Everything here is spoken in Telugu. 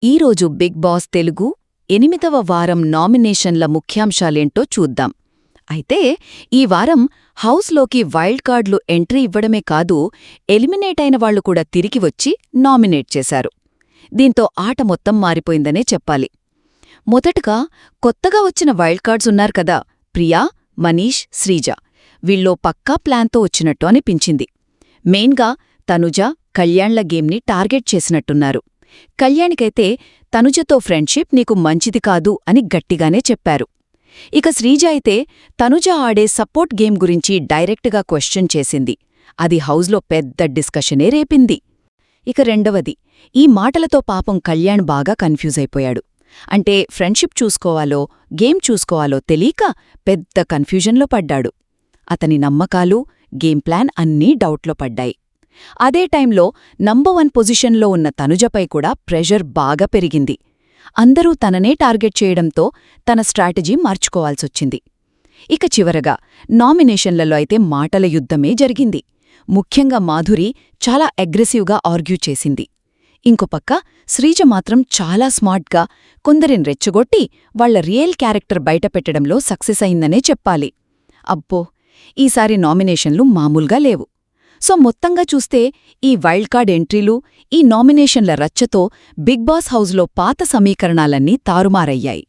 ఈరోజు బిగ్ బాస్ తెలుగు 8వ వారం నామినేషన్ల ముఖ్యాంశాలేంటో చూద్దాం. అయితే ఈ వారం హౌస్లోకి వైల్డ్ కార్డులు ఎంట్రీ ఇవ్వడమే కాదు, ఎలిమినేట్ అయిన వాళ్లు కూడా తిరిగి వచ్చి నామినేట్ చేశారు. దీంతో ఆట మొత్తం మారిపోయిందనే చెప్పాలి. మొదటగా కొత్తగా వచ్చిన వైల్డ్ కార్డ్స్ ఉన్నారు కదా, ప్రియా, మనీష్, శ్రీజ. వీళ్ళో పక్కా ప్లాన్తో వచ్చినట్టు అనిపించింది. మెయిన్గా తనుజ, కళ్యాణ్ల గేమ్ని టార్గెట్ చేసినట్టున్నారు. కళ్యాణికైతే తనుజతో ఫ్రెండ్షిప్ నీకు మంచిది కాదు అని గట్టిగానే చెప్పారు. ఇక శ్రీజ అయితే తనుజ ఆడే సపోర్ట్ గేమ్ గురించి డైరెక్ట్గా క్వశ్చన్ చేసింది. అది హౌస్లో పెద్ద డిస్కషనే రేపింది. ఇక రెండవది, ఈ మాటలతో పాపం కళ్యాణ్ బాగా కన్ఫ్యూజ్ అయిపోయాడు. అంటే ఫ్రెండ్షిప్ చూసుకోవాలో గేమ్ చూసుకోవాలో తెలీక పెద్ద కన్ఫ్యూజన్లో పడ్డాడు. అతని నమ్మకాలు, గేమ్ ప్లాన్ అన్నీ డౌట్లో పడ్డాయి. అదే టైంలో నంబర్ 1 పొజిషన్లో ఉన్న తనుజపై కూడా ప్రెషర్ బాగా పెరిగింది. అందరూ తననే టార్గెట్ చేయడంతో తన స్ట్రాటజీ మార్చుకోవాల్సొచ్చింది. ఇక చివరగా నామినేషన్లలో అయితే మాటల యుద్ధమే జరిగింది. ముఖ్యంగా మాధురి చాలా అగ్రెసివ్గా ఆర్గ్యూ చేసింది. ఇంకోపక్క శ్రీజ మాత్రం చాలా స్మార్ట్గా కొందరిని రెచ్చగొట్టి వాళ్ల రియల్ క్యారెక్టర్ బయటపెట్టడంలో సక్సెస్ అయిందనే చెప్పాలి. అబ్బో, ఈసారి నామినేషన్లు మామూలుగా లేవు. సో మొత్తంగా చూస్తే ఈ వైల్డ్ కార్డ్ ఎంట్రీలు, ఈ నామినేషన్ల రచ్చతో బిగ్ బాస్ హౌస్లో పాత సమీకరణాలన్నీ తారుమారయ్యాయి.